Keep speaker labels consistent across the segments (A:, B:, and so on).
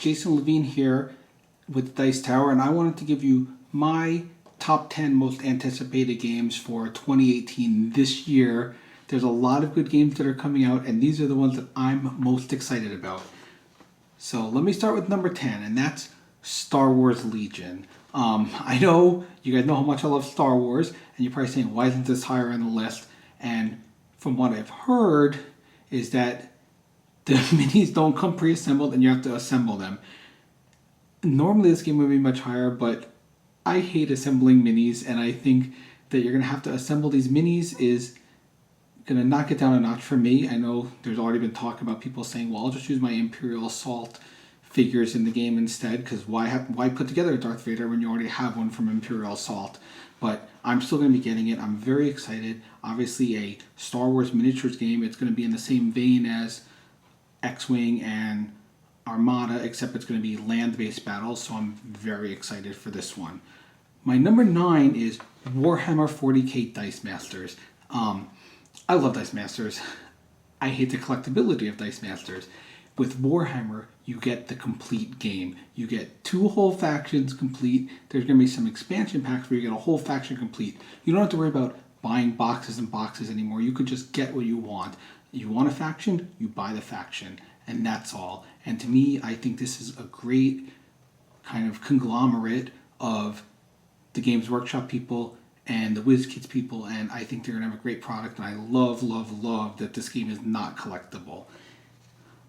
A: Jason Levine here with Dice Tower, and I wanted to give you my top 10 most anticipated games for 2018 this year. There's a lot of good games that are coming out, and these are the ones that I'm most excited about. So let me start with number 10, and that's Star Wars Legion. I know you guys know how much I love Star Wars, and you're probably saying, why isn't this higher on the list? And from what I've heard is that the minis don't come pre-assembled and you have to assemble them. Normally this game would be much higher, but I hate assembling minis, and I think that you're going to have to assemble these minis is going to knock it down a notch for me. I know there's already been talk about people saying, well, I'll just use my Imperial Assault figures in the game instead, because why put together a Darth Vader when you already have one from Imperial Assault? But I'm still going to be getting it. I'm very excited. Obviously a Star Wars miniatures game. It's going to be in the same vein as X-Wing and Armada, except it's going to be land-based battles, so I'm very excited for this one. My number 9 is Warhammer 40k Dice Masters. I love Dice Masters. I hate the collectability of Dice Masters. With Warhammer, you get the complete game. You get 2 whole factions complete. There's going to be some expansion packs where you get a whole faction complete. You don't have to worry about buying boxes and boxes anymore. You could just get what you want. You want a faction, you buy the faction, and that's all. And to me, I think this is a great kind of conglomerate of the Games Workshop people and the WizKids people, and I think they're going to have a great product, and I love, love, love that this game is not collectible.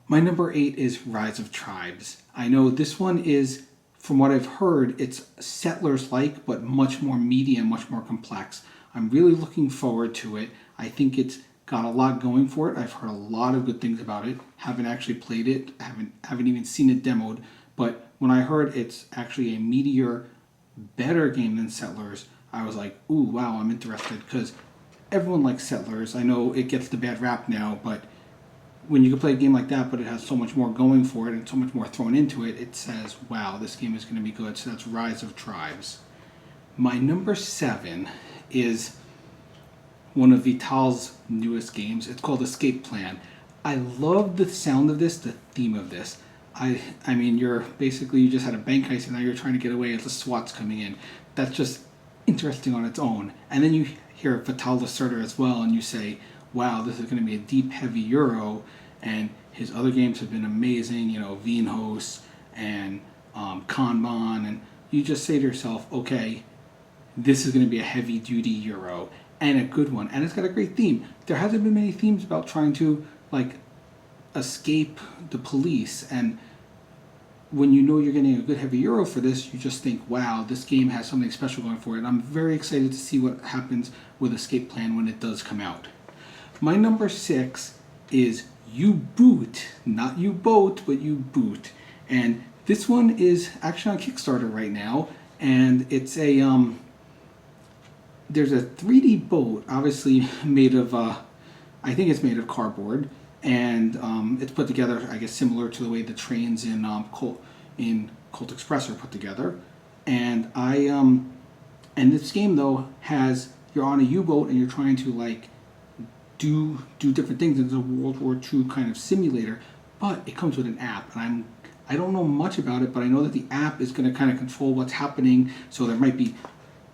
A: My number 8 is Rise of Tribes. I know this one is, from what I've heard, it's Settlers-like, but much more meaty and much more complex. I'm really looking forward to it. I think it's got a lot going for it. I've heard a lot of good things about it. Haven't actually played it. Haven't even seen it demoed. But when I heard it's actually a meatier, better game than Settlers, I was like, ooh, wow, I'm interested, because everyone likes Settlers. I know it gets the bad rap now, but when you can play a game like that, but it has so much more going for it and so much more thrown into it, it says, wow, this game is going to be good. So that's Rise of Tribes. My number 7 is one of Vital's newest games. It's called Escape Plan. I love the sound of this, the theme of this. I mean, you just had a bank heist and now you're trying to get away as the SWAT's coming in. That's just interesting on its own. And then you hear Vital Lacerda as well, and you say, wow, this is going to be a deep, heavy Euro, and his other games have been amazing, Vinhos and Kanban, and you just say to yourself, okay, this is going to be a heavy-duty Euro, and a good one, and it's got a great theme. There hasn't been many themes about trying to, escape the police, and when you know you're getting a good heavy Euro for this, you just think, wow, this game has something special going for it, and I'm very excited to see what happens with Escape Plan when it does come out. My number 6 is U-Boot, not U-Boat, but U-Boot, and this one is actually on Kickstarter right now, and it's a there's a 3D boat, obviously made of I think it's made of cardboard, and it's put together, I guess, similar to the way the trains in Colt Express are put together, and and this game though has, you're on a U-boat and you're trying to do different things. It's a World War II kind of simulator, but it comes with an app, and I don't know much about it, but I know that the app is going to kind of control what's happening. So there might be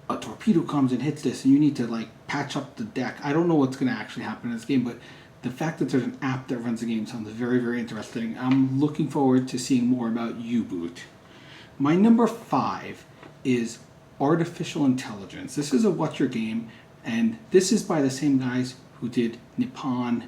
A: a torpedo comes and hits this, and you need to patch up the deck. I don't know what's going to actually happen in this game, but the fact that there's an app that runs the game sounds very, very interesting. I'm looking forward to seeing more about U-Boot. My number 5 is Artificial Intelligence. This is a Watcher game, and this is by the same guys who did Nippon,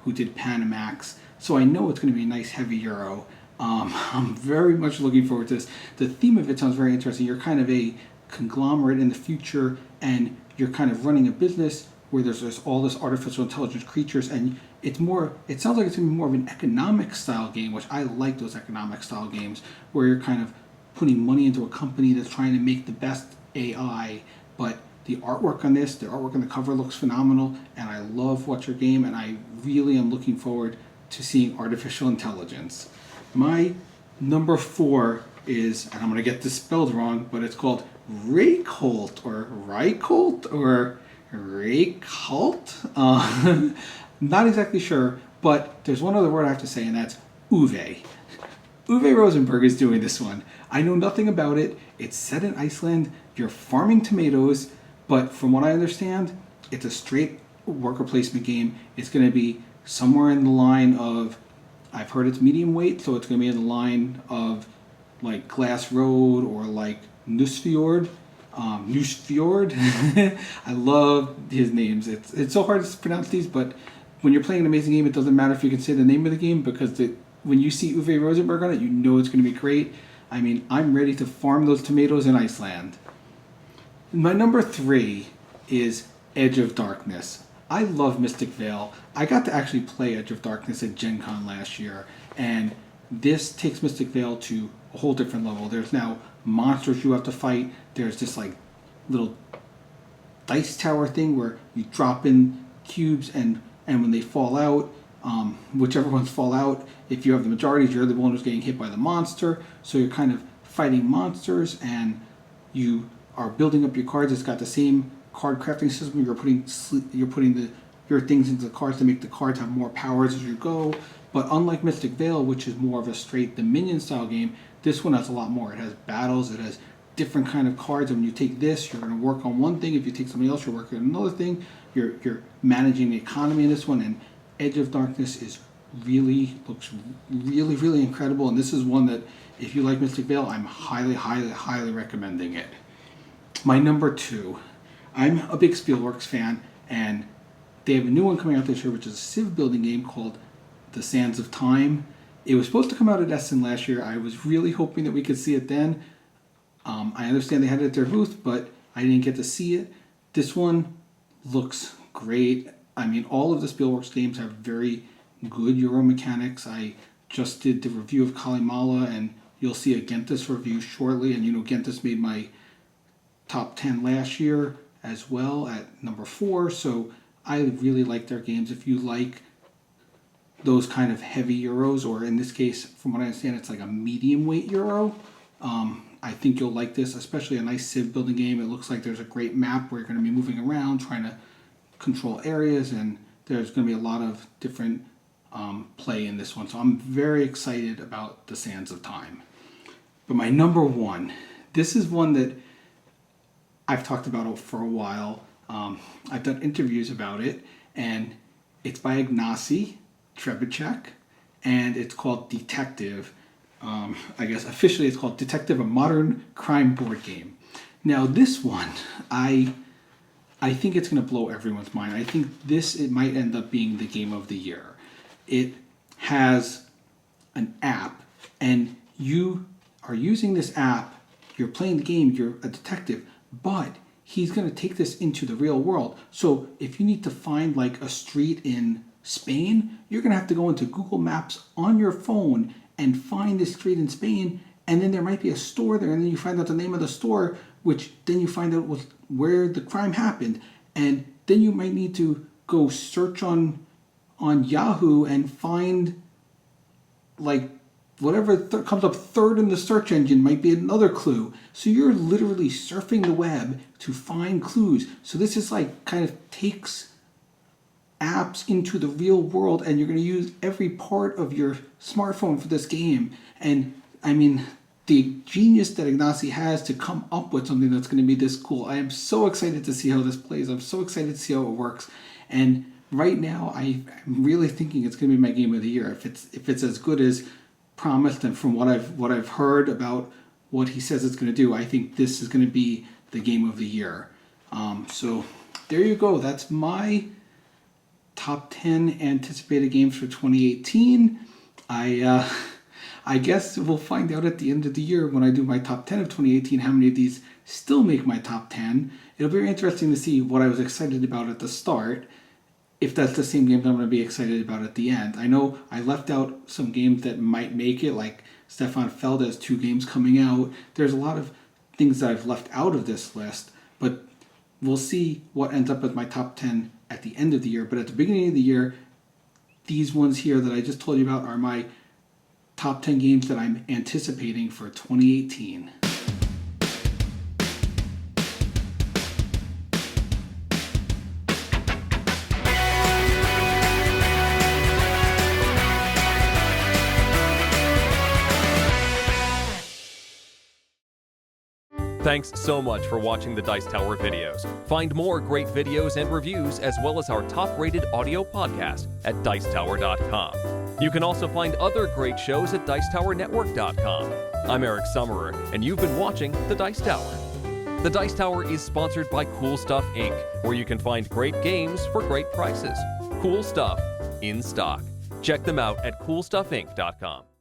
A: who did Panamax, so I know it's going to be a nice heavy Euro. I'm very much looking forward to this. The theme of it sounds very interesting. You're kind of a conglomerate in the future, and you're kind of running a business where there's all this artificial intelligence creatures, and it sounds like it's going to be more of an economic style game, which I like those economic style games, where you're kind of putting money into a company that's trying to make the best AI, but the artwork on this, the artwork on the cover looks phenomenal, and I love What's Your Game, and I really am looking forward to seeing Artificial Intelligence. My number 4 is, and I'm going to get this spelled wrong, but it's called Reykholt, or Reykholt, or Reykholt? Not exactly sure, but there's one other word I have to say, and that's Uwe. Uwe Rosenberg is doing this one. I know nothing about it. It's set in Iceland. You're farming tomatoes, but from what I understand, it's a straight worker placement game. It's going to be somewhere in the line of, I've heard it's medium weight, so it's going to be in the line of like Glass Road or like Nusfjord. Nusfjord. I love his names. It's so hard to pronounce these, but when you're playing an amazing game, it doesn't matter if you can say the name of the game because when you see Uwe Rosenberg on it, you know it's going to be great. I mean, I'm ready to farm those tomatoes in Iceland. My number 3 is Edge of Darkness. I love Mystic Vale. I got to actually play Edge of Darkness at Gen Con last year, and this takes Mystic Vale to a whole different level. There's now monsters you have to fight. There's this like little dice tower thing where you drop in cubes, and when they fall out, whichever ones fall out, if you have the majority, you're the one who's getting hit by the monster. So you're kind of fighting monsters, and you are building up your cards. It's got the same card crafting system. You're putting your things into the cards to make the cards have more powers as you go. But unlike Mystic Vale, which is more of a straight Dominion style game, this one has a lot more. It has battles. It has different kind of cards. And when you take this, you're going to work on one thing. If you take something else, you're working on another thing. You're managing the economy in this one. And Edge of Darkness looks really incredible. And this is one that, if you like Mystic Vale, I'm highly recommending it. My number 2, I'm a big Spielworks fan, and they have a new one coming out this year, which is a civ building game called The Sands of Time. It was supposed to come out at Essen last year. I was really hoping that we could see it then. I understand they had it at their booth, but I didn't get to see it. This one looks great. I mean, all of the Spielworks games have very good Euro mechanics. I just did the review of Kalimala, and you'll see a Gentis review shortly. And Gentis made my top 10 last year as well at number 4. So I really like their games. If you like those kind of heavy Euros, or in this case, from what I understand, it's like a medium weight Euro, I think you'll like this, especially a nice civ building game. It looks like there's a great map where you're going to be moving around, trying to control areas, and there's going to be a lot of different play in this one. So I'm very excited about The Sands of Time. But my number 1, this is one that I've talked about it for a while. I've done interviews about it, and it's by Ignacy Trebicek, and it's called Detective. I guess officially it's called Detective, a modern crime board game. Now this one, I think it's going to blow everyone's mind. I think it might end up being the game of the year. It has an app, and you are using this app. You're playing the game. You're a detective, but he's going to take this into the real world. So if you need to find like a street in Spain, you're going to have to go into Google Maps on your phone and find this street in Spain, and then there might be a store there, and then you find out the name of the store, which then you find out was where the crime happened, and then you might need to go search on Yahoo and find like whatever comes up third in the search engine might be another clue. So you're literally surfing the web to find clues. So this is like kind of takes apps into the real world, and you're going to use every part of your smartphone for this game. And I mean, the genius that Ignacy has to come up with something that's going to be this cool. I am so excited to see how this plays. I'm so excited to see how it works. And right now, I'm really thinking it's going to be my game of the year. If it's as good as promised, and from what I've heard about what he says it's going to do, I think this is going to be the game of the year. So there you go. That's my top 10 anticipated games for 2018. I guess we'll find out at the end of the year when I do my top 10 of 2018 how many of these still make my top 10. It'll be very interesting to see what I was excited about at the start, if that's the same games I'm going to be excited about at the end. I know I left out some games that might make it, like Stefan Feld has 2 games coming out. There's a lot of things that I've left out of this list, but we'll see what ends up with my top 10 at the end of the year. But at the beginning of the year, these ones here that I just told you about are my top 10 games that I'm anticipating for 2018.
B: Thanks so much for watching the Dice Tower videos. Find more great videos and reviews, as well as our top-rated audio podcast at Dicetower.com. You can also find other great shows at Dicetowernetwork.com. I'm Eric Summerer, and you've been watching The Dice Tower. The Dice Tower is sponsored by Cool Stuff Inc., where you can find great games for great prices. Cool stuff in stock. Check them out at CoolStuffInc.com.